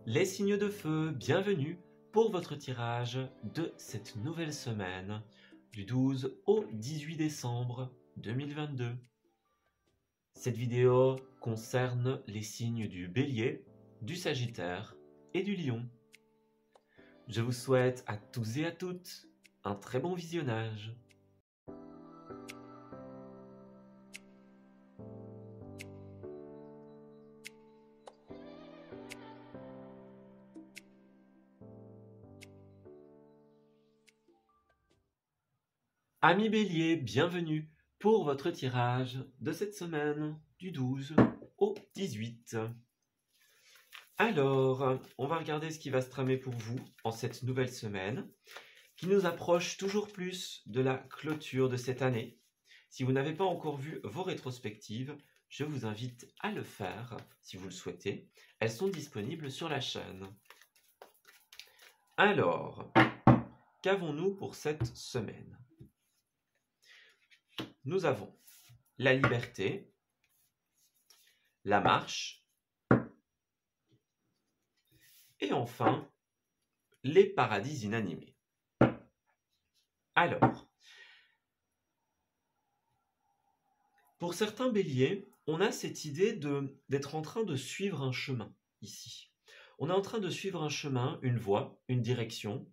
Les signes de feu, bienvenue pour votre tirage de cette nouvelle semaine du 12 au 18 décembre 2022. Cette vidéo concerne les signes du Bélier, du Sagittaire et du Lion. Je vous souhaite à tous et à toutes un très bon visionnage. Amis Bélier, bienvenue pour votre tirage de cette semaine du 12 au 18. Alors, on va regarder ce qui va se tramer pour vous en cette nouvelle semaine qui nous approche toujours plus de la clôture de cette année. Si vous n'avez pas encore vu vos rétrospectives, je vous invite à le faire si vous le souhaitez. Elles sont disponibles sur la chaîne. Alors, qu'avons-nous pour cette semaine ? Nous avons la liberté, la marche et enfin les paradis inanimés. Alors, pour certains béliers, on a cette idée d'être en train de suivre un chemin ici. On est en train de suivre un chemin, une voie, une direction.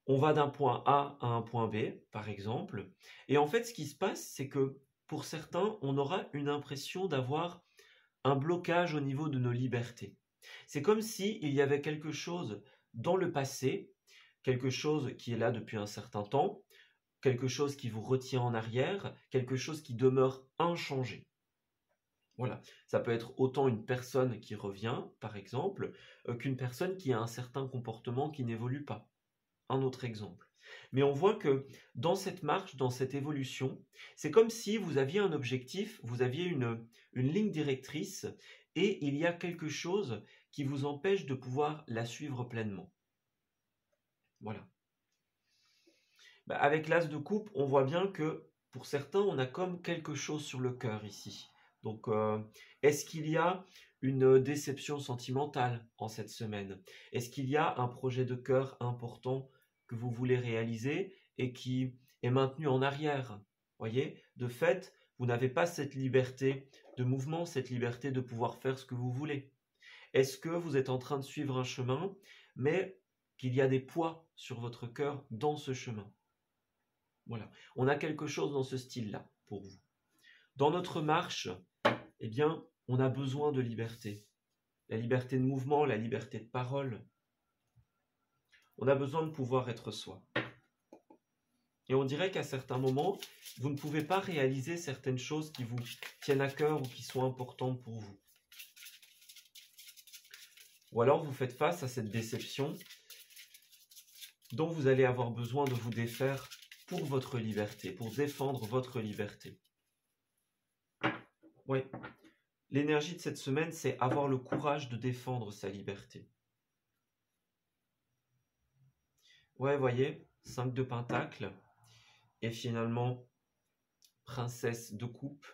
On va d'un point A à un point B, par exemple. Et en fait, ce qui se passe, c'est que pour certains, on aura une impression d'avoir un blocage au niveau de nos libertés. C'est comme s'il y avait quelque chose dans le passé, quelque chose qui est là depuis un certain temps, quelque chose qui vous retient en arrière, quelque chose qui demeure inchangé. Voilà, ça peut être autant une personne qui revient, par exemple, qu'une personne qui a un certain comportement qui n'évolue pas. Un autre exemple. Mais on voit que dans cette marche, dans cette évolution, c'est comme si vous aviez un objectif, vous aviez une ligne directrice et il y a quelque chose qui vous empêche de pouvoir la suivre pleinement. Voilà. Avec l'as de coupe, on voit bien que pour certains, on a comme quelque chose sur le cœur ici. Donc, est-ce qu'il y a une déception sentimentale en cette semaine? Est-ce qu'il y a un projet de cœur important que vous voulez réaliser et qui est maintenu en arrière? Voyez, de fait, vous n'avez pas cette liberté de mouvement, cette liberté de pouvoir faire ce que vous voulez. Est-ce que vous êtes en train de suivre un chemin, mais qu'il y a des poids sur votre cœur dans ce chemin? Voilà, on a quelque chose dans ce style-là pour vous. Dans notre marche, eh bien, on a besoin de liberté. La liberté de mouvement, la liberté de parole. On a besoin de pouvoir être soi. Et on dirait qu'à certains moments, vous ne pouvez pas réaliser certaines choses qui vous tiennent à cœur ou qui sont importantes pour vous. Ou alors vous faites face à cette déception dont vous allez avoir besoin de vous défaire pour votre liberté, pour défendre votre liberté. Oui, l'énergie de cette semaine, c'est avoir le courage de défendre sa liberté. Ouais, voyez, 5 de pentacles et finalement princesse de coupe.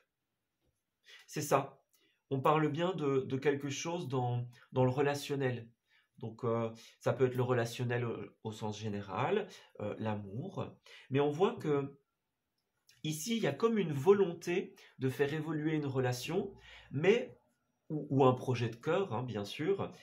C'est ça, on parle bien de quelque chose dans le relationnel. Donc ça peut être le relationnel au sens général, l'amour, mais on voit que ici, il y a comme une volonté de faire évoluer une relation, mais ou un projet de cœur, hein, bien sûr.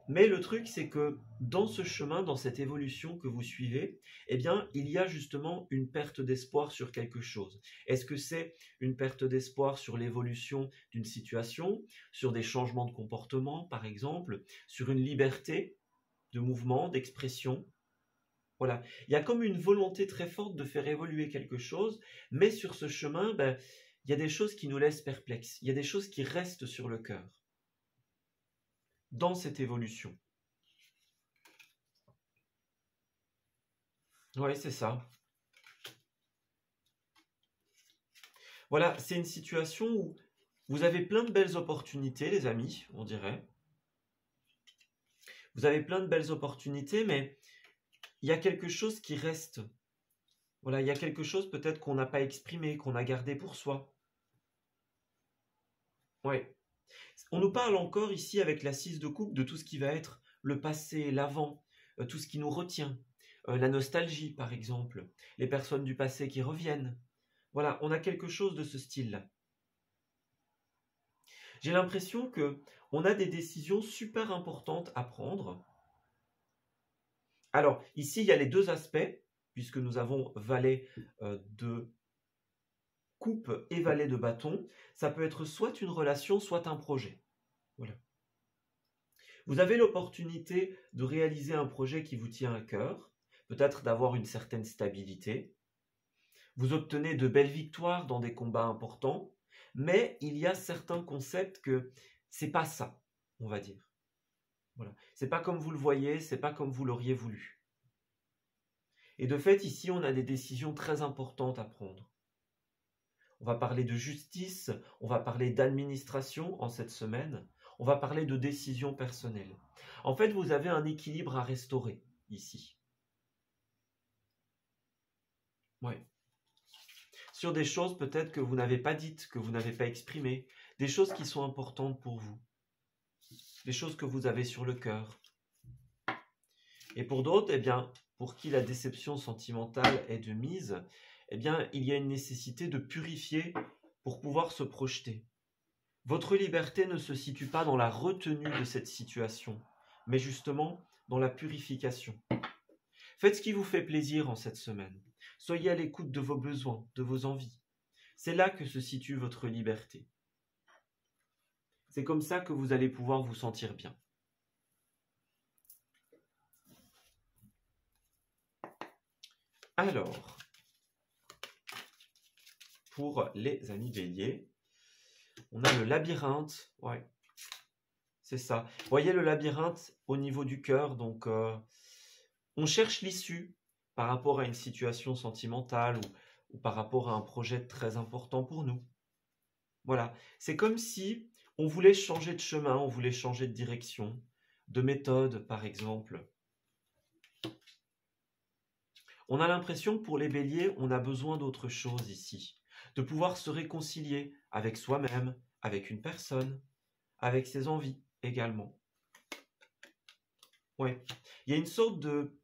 Mais le truc, c'est que dans ce chemin, dans cette évolution que vous suivez, eh bien, il y a justement une perte d'espoir sur quelque chose. Est-ce que c'est une perte d'espoir sur l'évolution d'une situation, sur des changements de comportement, par exemple, sur une liberté de mouvement, d'expression? Voilà, il y a comme une volonté très forte de faire évoluer quelque chose, mais sur ce chemin, il y a des choses qui nous laissent perplexes, il y a des choses qui restent sur le cœur dans cette évolution. Oui, c'est ça. Voilà, c'est une situation où vous avez plein de belles opportunités, les amis, on dirait. Vous avez plein de belles opportunités, mais il y a quelque chose qui reste. Voilà, il y a quelque chose peut-être qu'on n'a pas exprimé, qu'on a gardé pour soi. Oui. On nous parle encore ici avec la 6 de coupe de tout ce qui va être le passé, l'avant, tout ce qui nous retient. La nostalgie, par exemple, les personnes du passé qui reviennent. Voilà, on a quelque chose de ce style-là. J'ai l'impression que on a des décisions super importantes à prendre. Alors, ici, il y a les deux aspects, puisque nous avons valet de coupe et valet de bâton. Ça peut être soit une relation, soit un projet. Voilà. Vous avez l'opportunité de réaliser un projet qui vous tient à cœur, peut-être d'avoir une certaine stabilité. Vous obtenez de belles victoires dans des combats importants, mais il y a certains concepts que c'est pas ça, on va dire. Voilà. C'est pas comme vous le voyez, c'est pas comme vous l'auriez voulu. Et de fait, ici, on a des décisions très importantes à prendre. On va parler de justice, on va parler d'administration en cette semaine, on va parler de décisions personnelles. En fait, vous avez un équilibre à restaurer ici. Ouais. Sur des choses peut-être que vous n'avez pas dites, que vous n'avez pas exprimées, des choses qui sont importantes pour vous, des choses que vous avez sur le cœur. Et pour d'autres, eh bien, pour qui la déception sentimentale est de mise, eh bien, il y a une nécessité de purifier pour pouvoir se projeter. Votre liberté ne se situe pas dans la retenue de cette situation, mais justement dans la purification. Faites ce qui vous fait plaisir en cette semaine. Soyez à l'écoute de vos besoins, de vos envies. C'est là que se situe votre liberté. C'est comme ça que vous allez pouvoir vous sentir bien. Alors, pour les amis béliers, on a le labyrinthe. Ouais, c'est ça. Vous voyez le labyrinthe au niveau du cœur, donc on cherche l'issue par rapport à une situation sentimentale ou par rapport à un projet très important pour nous. Voilà, c'est comme si on voulait changer de chemin, on voulait changer de direction, de méthode par exemple. On a l'impression que pour les béliers, on a besoin d'autre chose ici, de pouvoir se réconcilier avec soi-même, avec une personne, avec ses envies également. Ouais, il y a une sorte de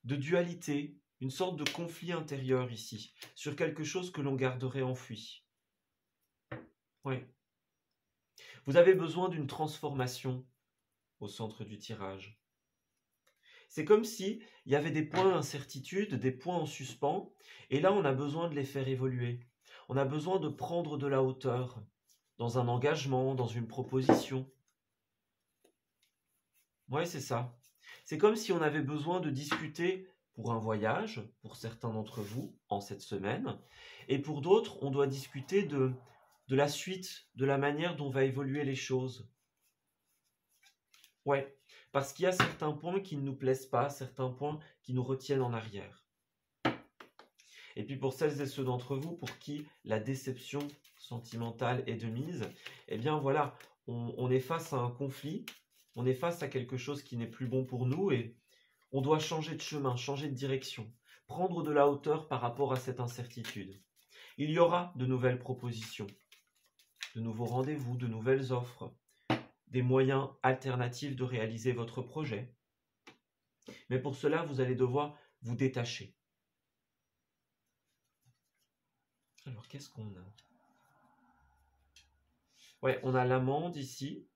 dualité, une sorte de conflit intérieur ici, sur quelque chose que l'on garderait enfoui. Oui. Vous avez besoin d'une transformation au centre du tirage. C'est comme si il y avait des points d'incertitude, des points en suspens, et là on a besoin de les faire évoluer. On a besoin de prendre de la hauteur dans un engagement, dans une proposition. Oui, c'est ça. C'est comme si on avait besoin de discuter pour un voyage, pour certains d'entre vous, en cette semaine, et pour d'autres, on doit discuter de la suite, de la manière dont va évoluer les choses. Ouais, parce qu'il y a certains points qui ne nous plaisent pas, certains points qui nous retiennent en arrière. Et puis pour celles et ceux d'entre vous pour qui la déception sentimentale est de mise, eh bien voilà, on est face à un conflit, on est face à quelque chose qui n'est plus bon pour nous et on doit changer de chemin, changer de direction, prendre de la hauteur par rapport à cette incertitude. Il y aura de nouvelles propositions, de nouveaux rendez-vous, de nouvelles offres, des moyens alternatifs de réaliser votre projet. Mais pour cela, vous allez devoir vous détacher. Alors, qu'est-ce qu'on a? Ouais, on a l'amande ici,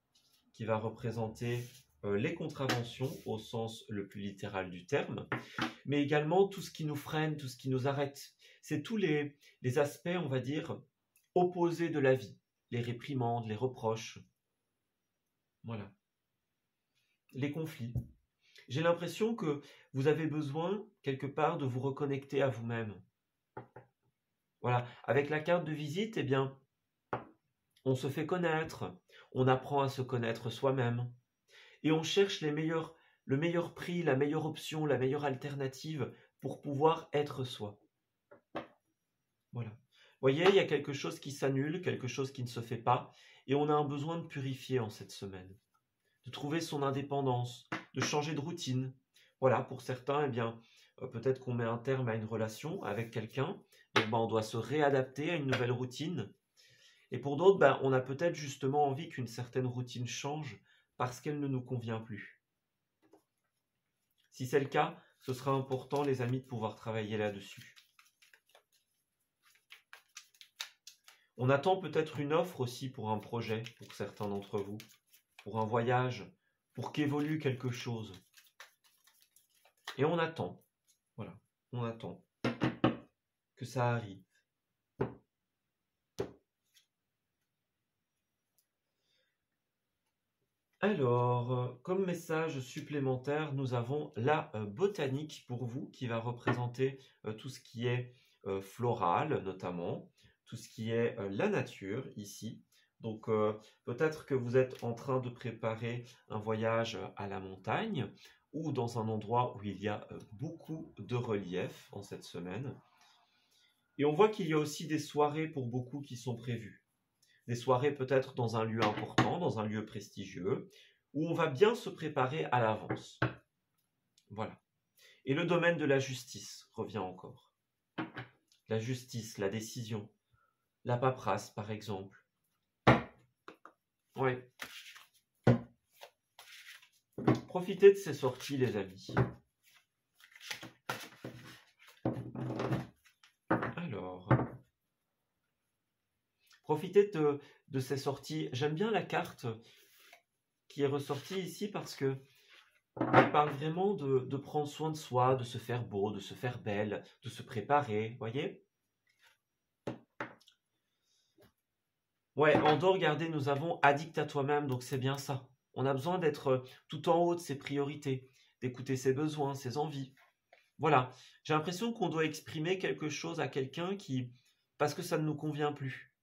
qui va représenter les contraventions au sens le plus littéral du terme, mais également tout ce qui nous freine, tout ce qui nous arrête. C'est tous les aspects, on va dire, opposés de la vie. Les réprimandes, les reproches. Voilà. Les conflits. J'ai l'impression que vous avez besoin, quelque part, de vous reconnecter à vous-même. Voilà. Avec la carte de visite, eh bien, on se fait connaître, on apprend à se connaître soi-même, et on cherche le meilleur prix, la meilleure option, la meilleure alternative pour pouvoir être soi. Voilà. Vous voyez, il y a quelque chose qui s'annule, quelque chose qui ne se fait pas, et on a un besoin de purifier en cette semaine, de trouver son indépendance, de changer de routine. Voilà, pour certains, eh bien, peut-être qu'on met un terme à une relation avec quelqu'un, donc on doit se réadapter à une nouvelle routine, Et pour d'autres, ben, on a peut-être justement envie qu'une certaine routine change parce qu'elle ne nous convient plus. Si c'est le cas, ce sera important, les amis, de pouvoir travailler là-dessus. On attend peut-être une offre aussi pour un projet, pour certains d'entre vous, pour un voyage, pour qu'évolue quelque chose. Et on attend, voilà, on attend que ça arrive. Alors, comme message supplémentaire, nous avons la botanique pour vous qui va représenter tout ce qui est floral notamment, tout ce qui est la nature ici. Donc peut-être que vous êtes en train de préparer un voyage à la montagne ou dans un endroit où il y a beaucoup de relief en cette semaine. Et on voit qu'il y a aussi des soirées pour beaucoup qui sont prévues. Des soirées peut-être dans un lieu important, dans un lieu prestigieux, où on va bien se préparer à l'avance. Voilà. Et le domaine de la justice revient encore. La justice, la décision, la paperasse par exemple. Oui. Profitez de ces sorties, les amis. Alors, profitez de ces sorties. J'aime bien la carte qui est ressortie ici parce que elle parle vraiment de prendre soin de soi, de se faire beau, de se faire belle, de se préparer, voyez? Ouais, en dos, regardez, nous avons addict à toi-même, donc c'est bien ça. On a besoin d'être tout en haut de ses priorités, d'écouter ses besoins, ses envies. Voilà, j'ai l'impression qu'on doit exprimer quelque chose à quelqu'un parce que ça ne nous convient plus.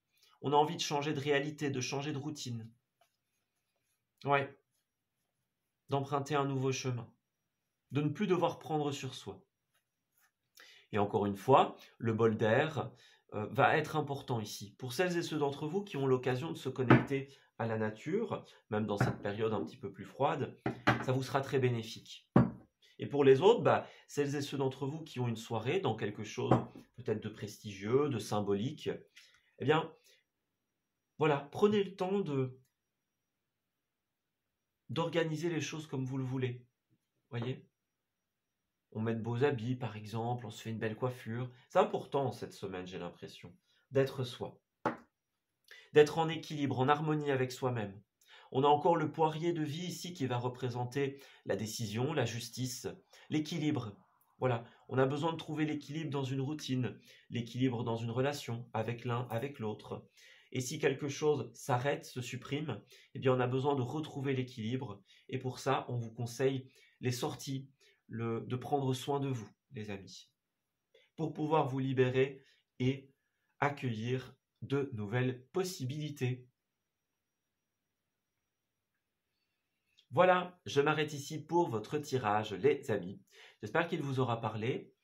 On a envie de changer de réalité, de changer de routine. Ouais, d'emprunter un nouveau chemin, de ne plus devoir prendre sur soi. Et encore une fois, le bol d'air va être important ici. Pour celles et ceux d'entre vous qui ont l'occasion de se connecter à la nature, même dans cette période un petit peu plus froide, ça vous sera très bénéfique. Et pour les autres, celles et ceux d'entre vous qui ont une soirée dans quelque chose peut-être de prestigieux, de symbolique, eh bien, voilà, prenez le temps d'organiser les choses comme vous le voulez. Voyez ? On met de beaux habits, par exemple, on se fait une belle coiffure. C'est important cette semaine, j'ai l'impression, d'être soi. D'être en équilibre, en harmonie avec soi-même. On a encore le poirier de vie ici qui va représenter la décision, la justice, l'équilibre. Voilà, on a besoin de trouver l'équilibre dans une routine, l'équilibre dans une relation avec l'un, avec l'autre. Et si quelque chose s'arrête, se supprime, eh bien on a besoin de retrouver l'équilibre. Et pour ça, on vous conseille les sorties, de prendre soin de vous, les amis, pour pouvoir vous libérer et accueillir de nouvelles possibilités. Voilà, je m'arrête ici pour votre tirage, les amis. J'espère qu'il vous aura parlé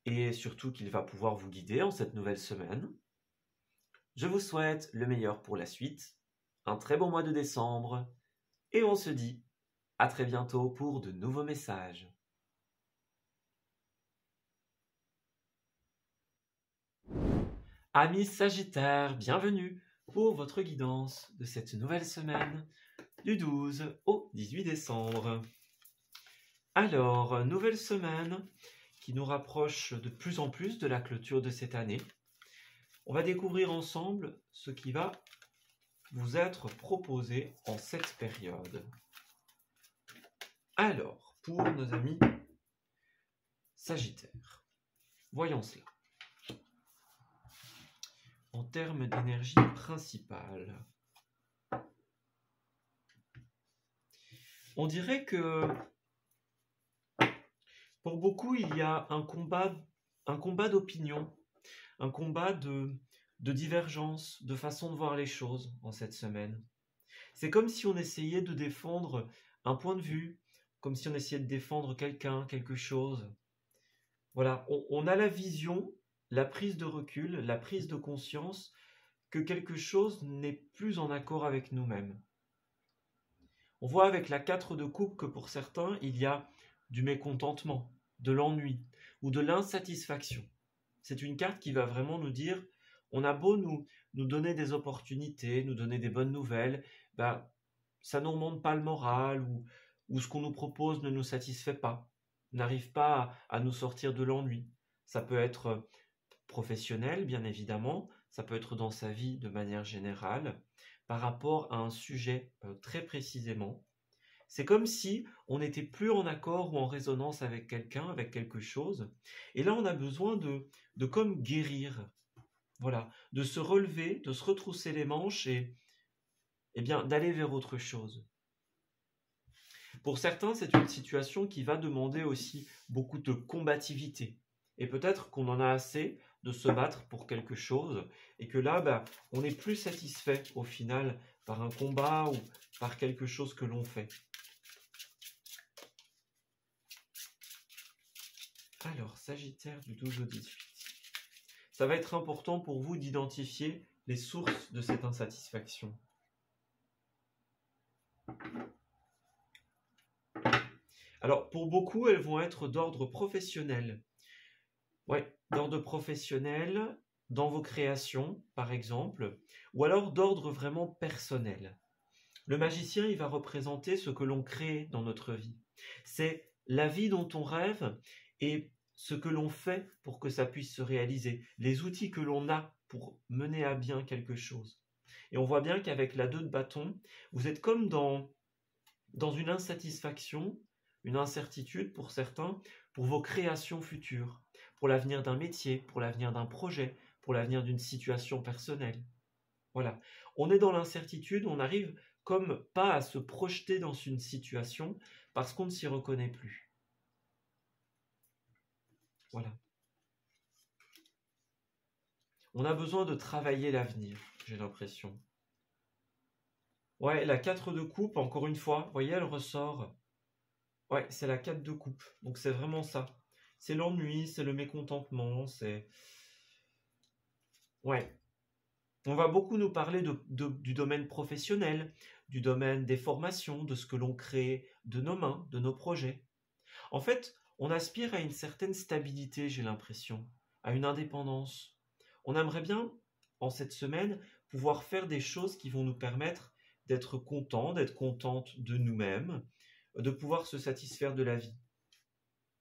et surtout qu'il va pouvoir vous guider en cette nouvelle semaine. Je vous souhaite le meilleur pour la suite, un très bon mois de décembre et on se dit à très bientôt pour de nouveaux messages. Amis Sagittaires, bienvenue pour votre guidance de cette nouvelle semaine du 12 au 18 décembre. Alors, nouvelle semaine qui nous rapproche de plus en plus de la clôture de cette année. On va découvrir ensemble ce qui va vous être proposé en cette période. Alors, pour nos amis Sagittaires, voyons cela. En termes d'énergie principale, on dirait que pour beaucoup, il y a un combat d'opinion, un combat de divergence, de façon de voir les choses en cette semaine. C'est comme si on essayait de défendre un point de vue, comme si on essayait de défendre quelqu'un, quelque chose. Voilà, on a la vision, la prise de recul, la prise de conscience que quelque chose n'est plus en accord avec nous-mêmes. On voit avec la 4 de coupe que pour certains, il y a du mécontentement, de l'ennui ou de l'insatisfaction. C'est une carte qui va vraiment nous dire On a beau nous donner des opportunités, nous donner des bonnes nouvelles, bah, ça ne nous remonte pas le moral ou ce qu'on nous propose ne nous satisfait pas, n'arrive pas à nous sortir de l'ennui. Ça peut être professionnel, bien évidemment, ça peut être dans sa vie de manière générale, par rapport à un sujet très précisément. C'est comme si on n'était plus en accord ou en résonance avec quelqu'un, avec quelque chose. Et là, on a besoin de comme guérir, voilà, de se relever, de se retrousser les manches et bien d'aller vers autre chose. Pour certains, c'est une situation qui va demander aussi beaucoup de combativité. Et peut-être qu'on en a assez de se battre pour quelque chose et que là, bah, on n'est plus satisfait au final par un combat ou par quelque chose que l'on fait. Alors, Sagittaire du 12 au 18. Ça va être important pour vous d'identifier les sources de cette insatisfaction. Alors, pour beaucoup, elles vont être d'ordre professionnel. Ouais, d'ordre professionnel, dans vos créations, par exemple, ou alors d'ordre vraiment personnel. Le magicien, il va représenter ce que l'on crée dans notre vie. C'est la vie dont on rêve et ce que l'on fait pour que ça puisse se réaliser, les outils que l'on a pour mener à bien quelque chose. Et on voit bien qu'avec la 2 de bâton, vous êtes comme dans une insatisfaction, une incertitude pour certains, pour vos créations futures, pour l'avenir d'un métier, pour l'avenir d'un projet, pour l'avenir d'une situation personnelle. Voilà. On est dans l'incertitude, on n'arrive comme pas à se projeter dans une situation parce qu'on ne s'y reconnaît plus. Voilà. On a besoin de travailler l'avenir, j'ai l'impression. Ouais, la 4 de coupe, encore une fois, vous voyez, elle ressort. Ouais, c'est la 4 de coupe. Donc c'est vraiment ça. C'est l'ennui, c'est le mécontentement, c'est... Ouais. On va beaucoup nous parler du domaine professionnel, du domaine des formations, de ce que l'on crée de nos mains, de nos projets. En fait, on aspire à une certaine stabilité, j'ai l'impression, à une indépendance. On aimerait bien, en cette semaine, pouvoir faire des choses qui vont nous permettre d'être contents, d'être contentes de nous-mêmes, de pouvoir se satisfaire de la vie.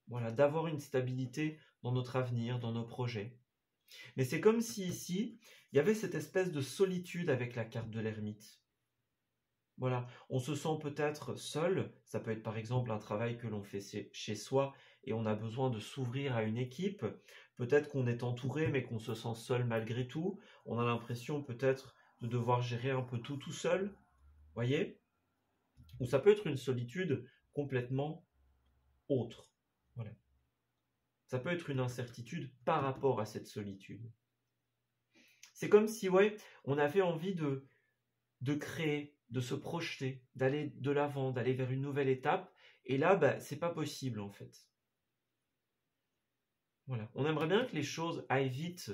Voilà, d'avoir une stabilité dans notre avenir, dans nos projets. Mais c'est comme si ici, il y avait cette espèce de solitude avec la carte de l'ermite. Voilà, on se sent peut-être seul, ça peut être par exemple un travail que l'on fait chez soi et on a besoin de s'ouvrir à une équipe, peut-être qu'on est entouré mais qu'on se sent seul malgré tout, on a l'impression peut-être de devoir gérer un peu tout seul, voyez? Ou ça peut être une solitude complètement autre, voilà. Ça peut être une incertitude par rapport à cette solitude. C'est comme si, ouais, on avait envie de créer, de se projeter, d'aller de l'avant, d'aller vers une nouvelle étape. Et là, bah, c'est pas possible en fait. Voilà. On aimerait bien que les choses aillent vite,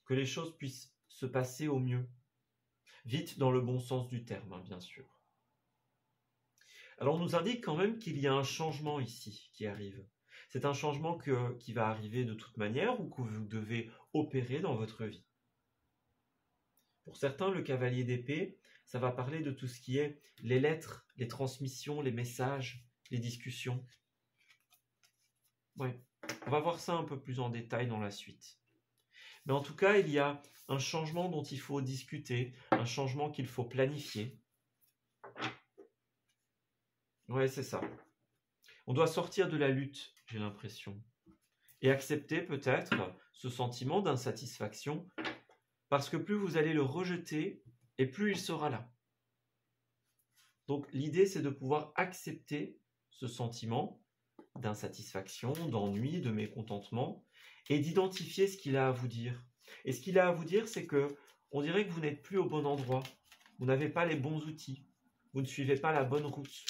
que les choses puissent se passer au mieux. Vite dans le bon sens du terme, hein, bien sûr. Alors on nous indique quand même qu'il y a un changement ici qui arrive. C'est un changement qui va arriver de toute manière ou que vous devez opérer dans votre vie. Pour certains, le cavalier d'épée, ça va parler de tout ce qui est les lettres, les transmissions, les messages, les discussions. Ouais, on va voir ça un peu plus en détail dans la suite. Mais en tout cas, il y a un changement dont il faut discuter, un changement qu'il faut planifier. Ouais, c'est ça. On doit sortir de la lutte, j'ai l'impression, et accepter peut-être ce sentiment d'insatisfaction, parce que plus vous allez le rejeter, et plus il sera là. Donc l'idée, c'est de pouvoir accepter ce sentiment d'insatisfaction, d'ennui, de mécontentement, et d'identifier ce qu'il a à vous dire. Et ce qu'il a à vous dire, c'est que on dirait que vous n'êtes plus au bon endroit, vous n'avez pas les bons outils, vous ne suivez pas la bonne route.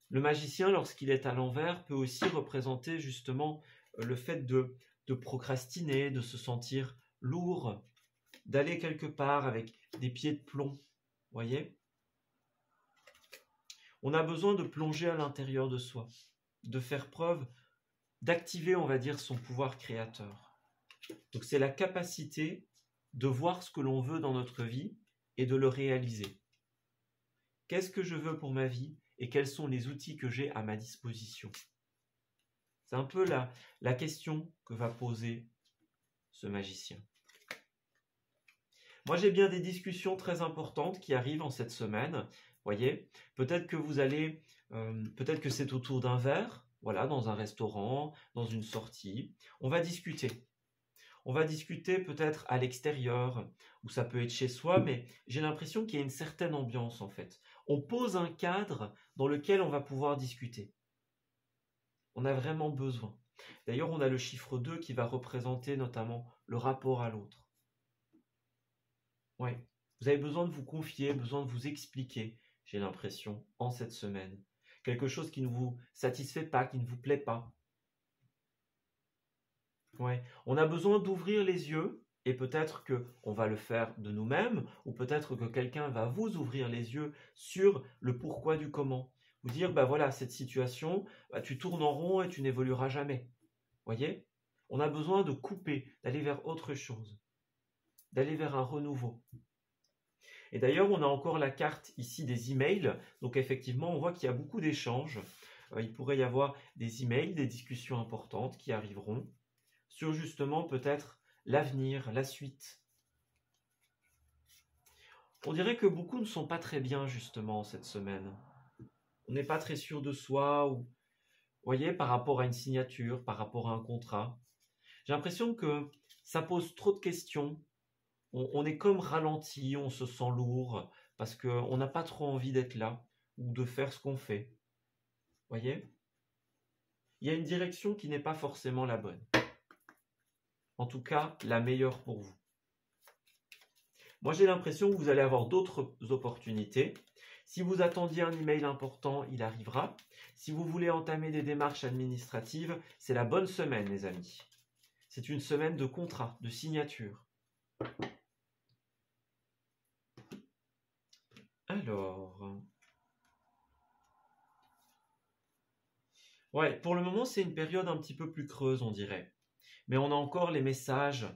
Le magicien, lorsqu'il est à l'envers, peut aussi représenter justement le fait de procrastiner, de se sentir lourd, d'aller quelque part avec des pieds de plomb, voyez ? On a besoin de plonger à l'intérieur de soi, de faire preuve, d'activer, on va dire, son pouvoir créateur. Donc c'est la capacité de voir ce que l'on veut dans notre vie et de le réaliser. Qu'est-ce que je veux pour ma vie et quels sont les outils que j'ai à ma disposition? C'est un peu la question que va poser ce magicien. Moi, j'ai bien des discussions très importantes qui arrivent en cette semaine. Voyez, peut-être que vous allez, peut-être que c'est autour d'un verre, voilà, dans un restaurant, dans une sortie. On va discuter. On va discuter peut-être à l'extérieur, ou ça peut être chez soi, mais j'ai l'impression qu'il y a une certaine ambiance en fait. On pose un cadre dans lequel on va pouvoir discuter. On a vraiment besoin. D'ailleurs, on a le chiffre 2 qui va représenter notamment le rapport à l'autre. Oui, vous avez besoin de vous confier, besoin de vous expliquer, j'ai l'impression, en cette semaine. Quelque chose qui ne vous satisfait pas, qui ne vous plaît pas. Ouais. On a besoin d'ouvrir les yeux et peut-être qu'on va le faire de nous-mêmes ou peut-être que quelqu'un va vous ouvrir les yeux sur le pourquoi du comment. Vous dire, bah voilà, cette situation, bah, tu tournes en rond et tu n'évolueras jamais. Voyez? On a besoin de couper, d'aller vers autre chose, d'aller vers un renouveau. Et d'ailleurs, on a encore la carte ici des emails. Donc effectivement, on voit qu'il y a beaucoup d'échanges. Il pourrait y avoir des emails, des discussions importantes qui arriveront sur justement peut-être l'avenir, la suite. On dirait que beaucoup ne sont pas très bien justement cette semaine. On n'est pas très sûr de soi, ou, vous voyez, par rapport à une signature, par rapport à un contrat. J'ai l'impression que ça pose trop de questions. On est comme ralenti, on se sent lourd, parce qu'on n'a pas trop envie d'être là, ou de faire ce qu'on fait. Vous voyez? Il y a une direction qui n'est pas forcément la bonne. En tout cas, la meilleure pour vous. Moi, j'ai l'impression que vous allez avoir d'autres opportunités. Si vous attendiez un email important, il arrivera. Si vous voulez entamer des démarches administratives, c'est la bonne semaine, les amis. C'est une semaine de contrat, de signature. Alors... Ouais, pour le moment, c'est une période un petit peu plus creuse, on dirait. Mais on a encore les messages,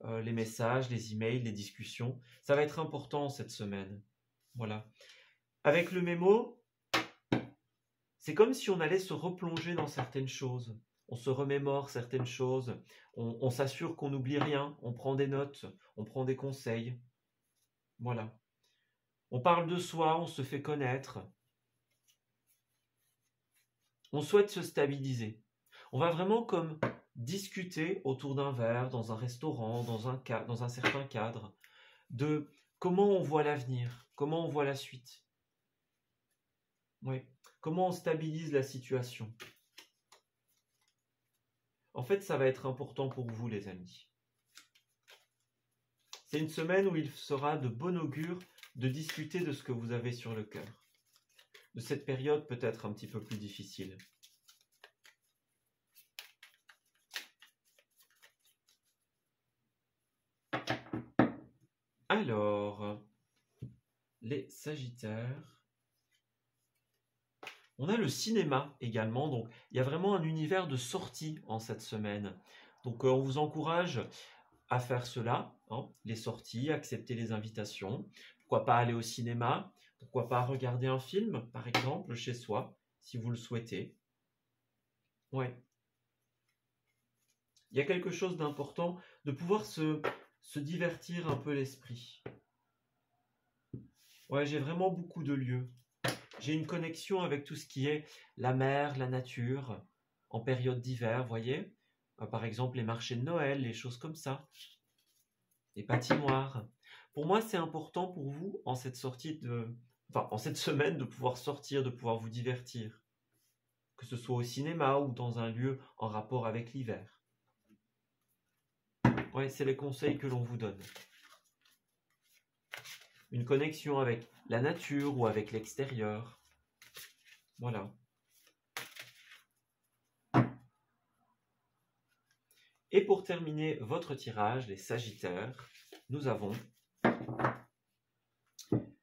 les emails, les discussions. Ça va être important cette semaine. Voilà. Avec le mémo, c'est comme si on allait se replonger dans certaines choses. On se remémore certaines choses. On s'assure qu'on n'oublie rien. On prend des notes. On prend des conseils. Voilà. On parle de soi. On se fait connaître. On souhaite se stabiliser. On va vraiment comme discuter autour d'un verre, dans un restaurant, dans un certain cadre, de comment on voit l'avenir, comment on voit la suite. Oui. Comment on stabilise la situation. En fait, ça va être important pour vous, les amis. C'est une semaine où il sera de bon augure de discuter de ce que vous avez sur le cœur. De cette période peut-être un petit peu plus difficile. Alors, les Sagittaires. On a le cinéma également, donc il y a vraiment un univers de sortie en cette semaine. Donc on vous encourage à faire cela, hein, les sorties, accepter les invitations. Pourquoi pas aller au cinéma? Pourquoi pas regarder un film, par exemple, chez soi, si vous le souhaitez. Ouais. Il y a quelque chose d'important de pouvoir se divertir un peu l'esprit. Ouais, j'ai vraiment beaucoup de lieux. J'ai une connexion avec tout ce qui est la mer, la nature, en période d'hiver, vous voyez. Par exemple, les marchés de Noël, les choses comme ça. Les patinoires. Pour moi, c'est important pour vous, en cette en cette semaine, de pouvoir sortir, de pouvoir vous divertir. Que ce soit au cinéma ou dans un lieu en rapport avec l'hiver. Ouais, c'est les conseils que l'on vous donne. Une connexion avec la nature ou avec l'extérieur. Voilà. Et pour terminer votre tirage, les Sagittaires, nous avons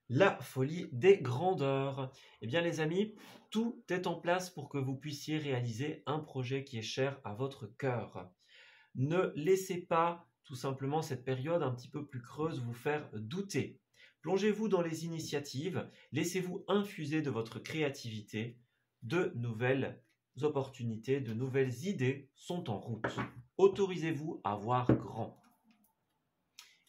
la folie des grandeurs. Eh bien les amis, tout est en place pour que vous puissiez réaliser un projet qui est cher à votre cœur. Ne laissez pas tout simplement cette période un petit peu plus creuse vous faire douter. Plongez-vous dans les initiatives, laissez-vous infuser de votre créativité, de nouvelles opportunités, de nouvelles idées sont en route. Autorisez-vous à voir grand.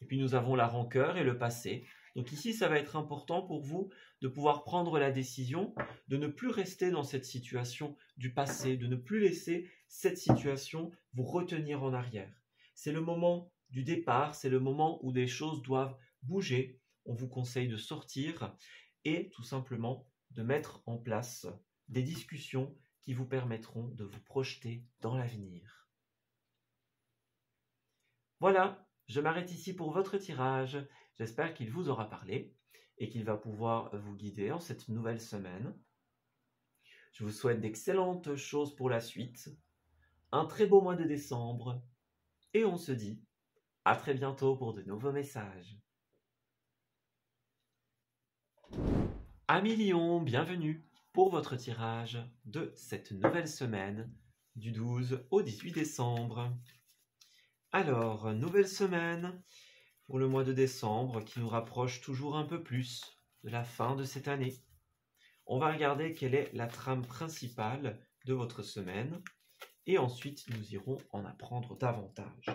Et puis nous avons la rancœur et le passé. Donc ici, ça va être important pour vous de pouvoir prendre la décision de ne plus rester dans cette situation du passé, de ne plus laisser cette situation vous retenir en arrière. C'est le moment du départ, c'est le moment où des choses doivent bouger. On vous conseille de sortir et tout simplement de mettre en place des discussions qui vous permettront de vous projeter dans l'avenir. Voilà, je m'arrête ici pour votre tirage. J'espère qu'il vous aura parlé et qu'il va pouvoir vous guider en cette nouvelle semaine. Je vous souhaite d'excellentes choses pour la suite, un très beau mois de décembre et on se dit à très bientôt pour de nouveaux messages. Amis Lion, bienvenue pour votre tirage de cette nouvelle semaine du 12 au 18 décembre. Alors, nouvelle semaine pour le mois de décembre qui nous rapproche toujours un peu plus de la fin de cette année. On va regarder quelle est la trame principale de votre semaine et ensuite nous irons en apprendre davantage.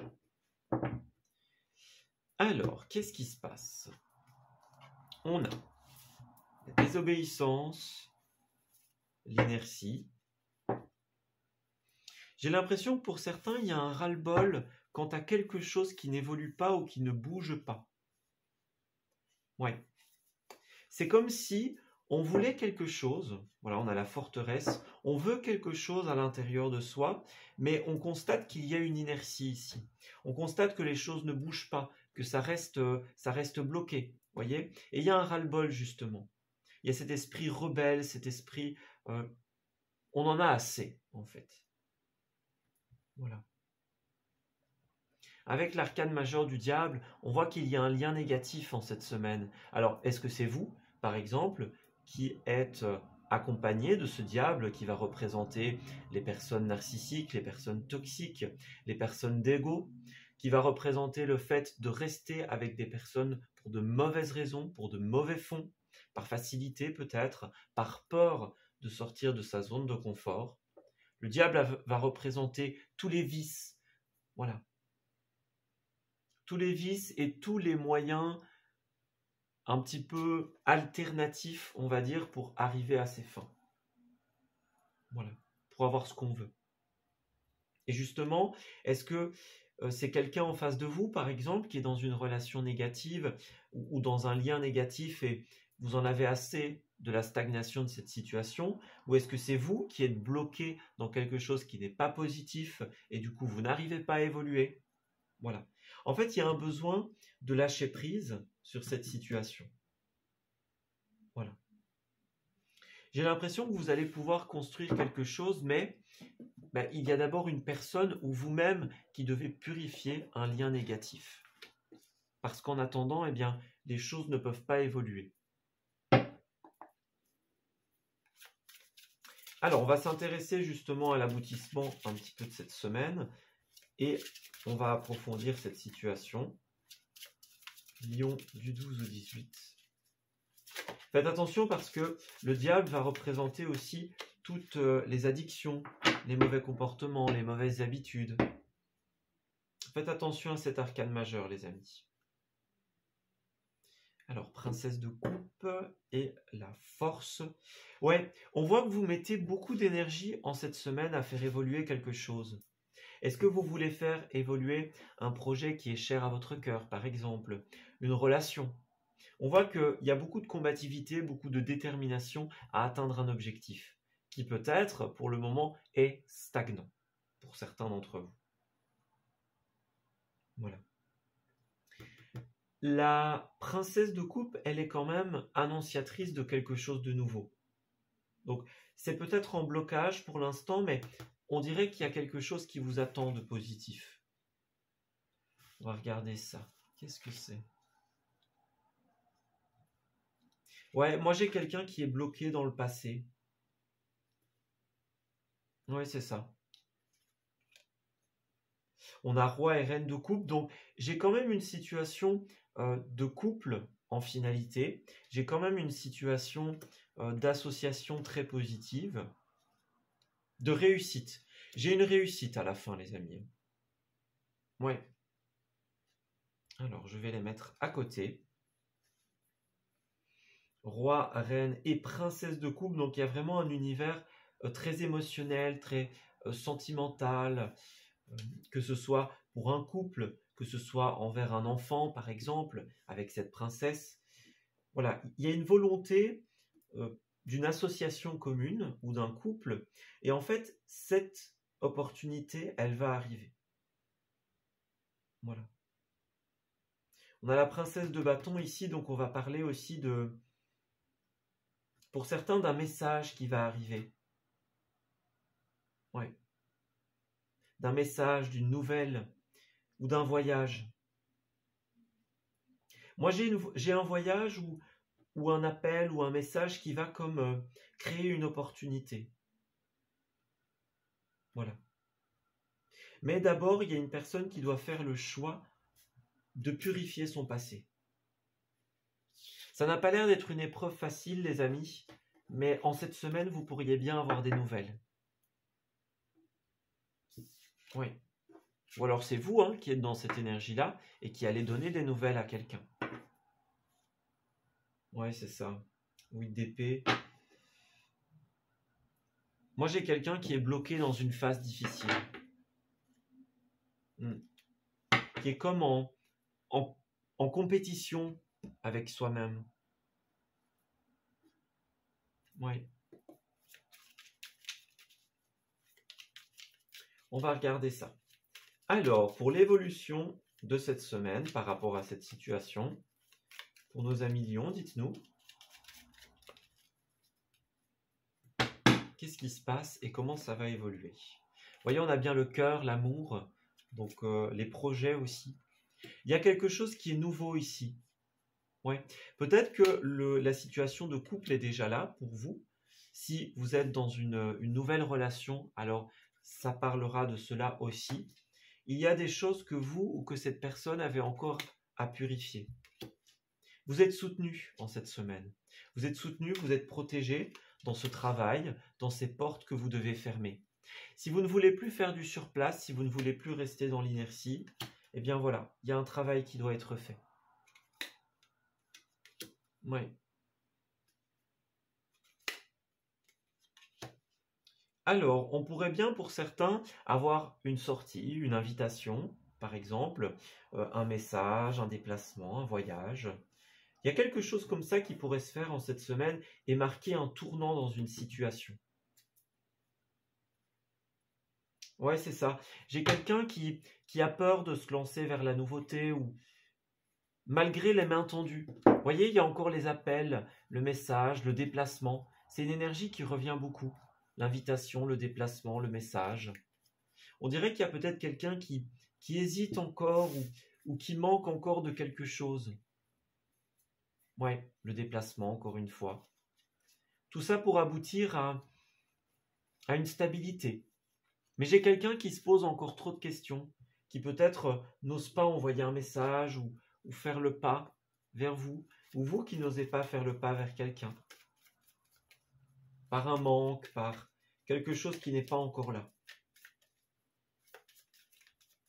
Alors, qu'est-ce qui se passe? On a la désobéissance, l'inertie. J'ai l'impression que pour certains, il y a un ras-le-bol quant à quelque chose qui n'évolue pas ou qui ne bouge pas. Ouais. C'est comme si on voulait quelque chose, voilà, on a la forteresse, on veut quelque chose à l'intérieur de soi, mais on constate qu'il y a une inertie ici. On constate que les choses ne bougent pas, que ça reste bloqué, voyez? Et il y a un ras-le-bol justement. Il y a cet esprit rebelle, cet esprit... on en a assez, en fait. Voilà. Avec l'arcane majeure du diable, on voit qu'il y a un lien négatif en cette semaine. Alors, est-ce que c'est vous, par exemple, qui êtes accompagné de ce diable qui va représenter les personnes narcissiques, les personnes toxiques, les personnes d'ego, qui va représenter le fait de rester avec des personnes pour de mauvaises raisons, pour de mauvais fonds, par facilité peut-être, par peur de sortir de sa zone de confort. Le diable va représenter tous les vices, voilà. Tous les vices et tous les moyens un petit peu alternatifs, on va dire, pour arriver à ses fins. Voilà, pour avoir ce qu'on veut. Et justement, est-ce que c'est quelqu'un en face de vous, par exemple, qui est dans une relation négative ou dans un lien négatif et vous en avez assez de la stagnation de cette situation? Ou est-ce que c'est vous qui êtes bloqué dans quelque chose qui n'est pas positif et du coup vous n'arrivez pas à évoluer? Voilà. En fait, il y a un besoin de lâcher prise sur cette situation. Voilà. J'ai l'impression que vous allez pouvoir construire quelque chose, mais il y a d'abord une personne ou vous-même qui devez purifier un lien négatif. Parce qu'en attendant, eh bien, les choses ne peuvent pas évoluer. Alors, on va s'intéresser justement à l'aboutissement un petit peu de cette semaine et on va approfondir cette situation. Lion du 12 au 18. Faites attention parce que le diable va représenter aussi toutes les addictions, les mauvais comportements, les mauvaises habitudes. Faites attention à cet arcane majeur, les amis. Alors, princesse de coupe et la force. Ouais, on voit que vous mettez beaucoup d'énergie en cette semaine à faire évoluer quelque chose. Est-ce que vous voulez faire évoluer un projet qui est cher à votre cœur, par exemple, une relation? On voit qu'il y a beaucoup de combativité, beaucoup de détermination à atteindre un objectif, qui peut-être, pour le moment, est stagnant, pour certains d'entre vous. Voilà. La princesse de coupe, elle est quand même annonciatrice de quelque chose de nouveau. Donc, c'est peut-être en blocage pour l'instant, mais on dirait qu'il y a quelque chose qui vous attend de positif. On va regarder ça. Qu'est-ce que c'est? Ouais, moi j'ai quelqu'un qui est bloqué dans le passé. Ouais, c'est ça. On a roi et reine de coupe, donc j'ai quand même une situation de couple en finalité. J'ai quand même une situation d'association très positive, de réussite. J'ai une réussite à la fin, les amis. Ouais. Alors, je vais les mettre à côté. Roi, reine et princesse de coupe. Donc, il y a vraiment un univers très émotionnel, très sentimental, que ce soit pour un couple, que ce soit envers un enfant, par exemple, avec cette princesse. Voilà, il y a une volonté d'une association commune ou d'un couple. Et en fait, cette opportunité, elle va arriver. Voilà. On a la princesse de bâton ici, donc on va parler aussi de, pour certains, d'un message qui va arriver. Ouais. D'un message, d'une nouvelle ou d'un voyage. Moi, j'ai un voyage ou un appel ou un message qui va comme créer une opportunité. Voilà. Mais d'abord, il y a une personne qui doit faire le choix de purifier son passé. Ça n'a pas l'air d'être une épreuve facile, les amis, mais en cette semaine, vous pourriez bien avoir des nouvelles. Oui. Ou alors c'est vous qui êtes dans cette énergie-là et qui allez donner des nouvelles à quelqu'un. Ouais, c'est ça. 8 d'épée. Moi, j'ai quelqu'un qui est bloqué dans une phase difficile. Qui est comme en compétition avec soi-même. Ouais. On va regarder ça. Alors, pour l'évolution de cette semaine par rapport à cette situation, pour nos amis Lions, dites-nous, qu'est-ce qui se passe et comment ça va évoluer? Vous voyez, on a bien le cœur, l'amour, donc les projets aussi. Il y a quelque chose qui est nouveau ici. Ouais. Peut-être que la situation de couple est déjà là pour vous. Si vous êtes dans une nouvelle relation, alors ça parlera de cela aussi. Il y a des choses que vous ou que cette personne avait encore à purifier. Vous êtes soutenu en cette semaine. Vous êtes soutenu, vous êtes protégé dans ce travail, dans ces portes que vous devez fermer. Si vous ne voulez plus faire du surplace, si vous ne voulez plus rester dans l'inertie, eh bien voilà, il y a un travail qui doit être fait. Oui. Alors, on pourrait bien pour certains avoir une sortie, une invitation, par exemple, un message, un déplacement, un voyage. Il y a quelque chose comme ça qui pourrait se faire en cette semaine et marquer un tournant dans une situation. Ouais, c'est ça. J'ai quelqu'un qui a peur de se lancer vers la nouveauté ou malgré les mains tendues. Vous voyez, il y a encore les appels, le message, le déplacement. C'est une énergie qui revient beaucoup. L'invitation, le déplacement, le message. On dirait qu'il y a peut-être quelqu'un qui hésite encore ou qui manque encore de quelque chose. Ouais, le déplacement, encore une fois. Tout ça pour aboutir à une stabilité. Mais j'ai quelqu'un qui se pose encore trop de questions, qui peut-être n'ose pas envoyer un message ou faire le pas vers vous, ou vous qui n'osez pas faire le pas vers quelqu'un. Par un manque, par quelque chose qui n'est pas encore là.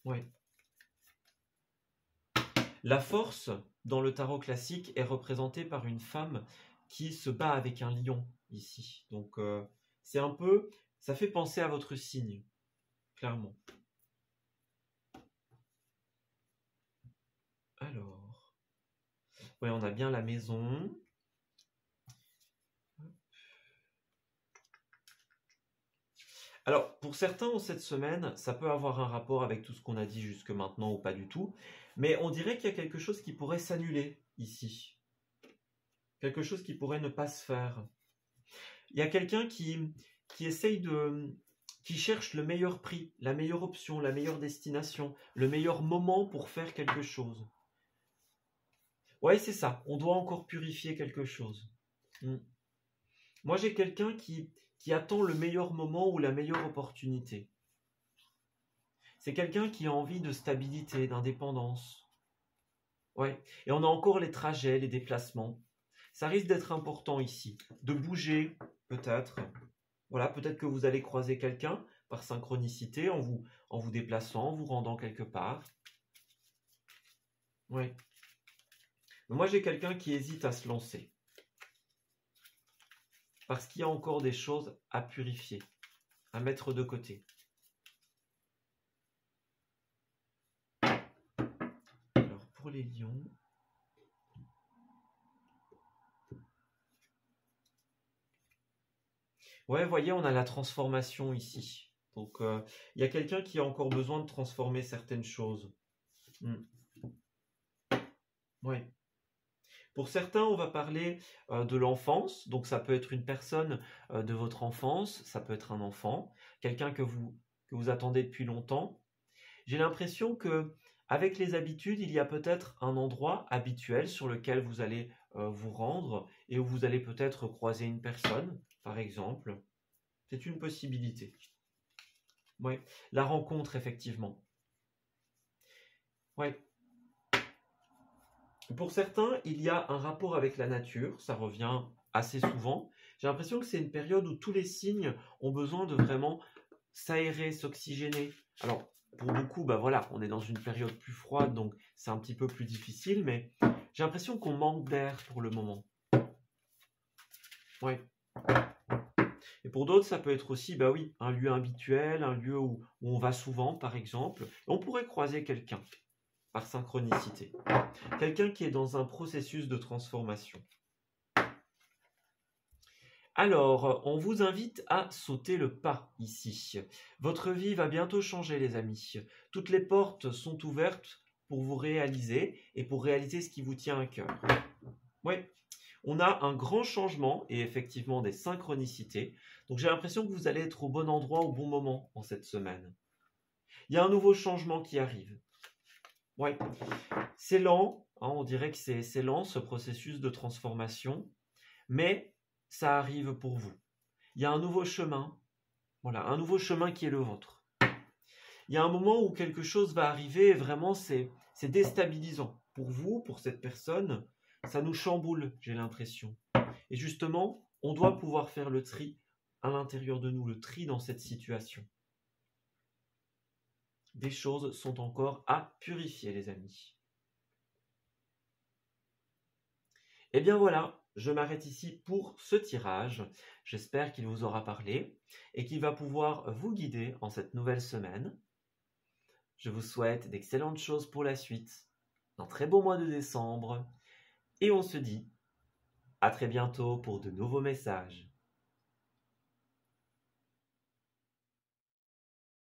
Ouais. La force, dans le tarot classique, est représentée par une femme qui se bat avec un lion, ici. Donc, c'est un peu... Ça fait penser à votre signe, clairement. Alors... Oui, on a bien la maison. Alors, pour certains, en cette semaine, ça peut avoir un rapport avec tout ce qu'on a dit jusque maintenant ou pas du tout, mais on dirait qu'il y a quelque chose qui pourrait s'annuler ici. Quelque chose qui pourrait ne pas se faire. Il y a quelqu'un qui essaye qui cherche le meilleur prix, la meilleure option, la meilleure destination, le meilleur moment pour faire quelque chose. Ouais, c'est ça. On doit encore purifier quelque chose. Moi, j'ai quelqu'un qui attend le meilleur moment ou la meilleure opportunité. C'est quelqu'un qui a envie de stabilité, d'indépendance. Ouais. Et on a encore les trajets, les déplacements. Ça risque d'être important ici, de bouger peut-être. Voilà, peut-être que vous allez croiser quelqu'un par synchronicité en vous déplaçant, en vous rendant quelque part. Oui. Moi, j'ai quelqu'un qui hésite à se lancer. Parce qu'il y a encore des choses à purifier, à mettre de côté. Alors, pour les lions... Ouais, vous voyez, on a la transformation ici. Donc, il y a quelqu'un qui a encore besoin de transformer certaines choses. Ouais. Pour certains, on va parler de l'enfance. Donc, ça peut être une personne de votre enfance, ça peut être un enfant, quelqu'un que vous attendez depuis longtemps. J'ai l'impression que avec les habitudes, il y a peut-être un endroit habituel sur lequel vous allez vous rendre et où vous allez peut-être croiser une personne, par exemple. C'est une possibilité. Oui, la rencontre, effectivement. Oui. Pour certains, il y a un rapport avec la nature, ça revient assez souvent. J'ai l'impression que c'est une période où tous les signes ont besoin de vraiment s'aérer, s'oxygéner. Alors, pour beaucoup, bah voilà, on est dans une période plus froide, donc c'est un petit peu plus difficile, mais j'ai l'impression qu'on manque d'air pour le moment. Oui. Et pour d'autres, ça peut être aussi, bah oui, un lieu habituel, un lieu où on va souvent, par exemple. On pourrait croiser quelqu'un par synchronicité. Quelqu'un qui est dans un processus de transformation. Alors, on vous invite à sauter le pas ici. Votre vie va bientôt changer, les amis. Toutes les portes sont ouvertes pour vous réaliser et pour réaliser ce qui vous tient à cœur. Oui, on a un grand changement et effectivement des synchronicités. Donc j'ai l'impression que vous allez être au bon endroit au bon moment en cette semaine. Il y a un nouveau changement qui arrive. Oui, c'est lent, hein, on dirait que c'est lent ce processus de transformation, mais ça arrive pour vous. Il y a un nouveau chemin, voilà, un nouveau chemin qui est le vôtre. Il y a un moment où quelque chose va arriver et vraiment c'est déstabilisant. Pour vous, pour cette personne, ça nous chamboule, j'ai l'impression. Et justement, on doit pouvoir faire le tri à l'intérieur de nous, le tri dans cette situation. Des choses sont encore à purifier, les amis. Et bien voilà, je m'arrête ici pour ce tirage. J'espère qu'il vous aura parlé et qu'il va pouvoir vous guider en cette nouvelle semaine. Je vous souhaite d'excellentes choses pour la suite, un très beau mois de décembre, et on se dit à très bientôt pour de nouveaux messages.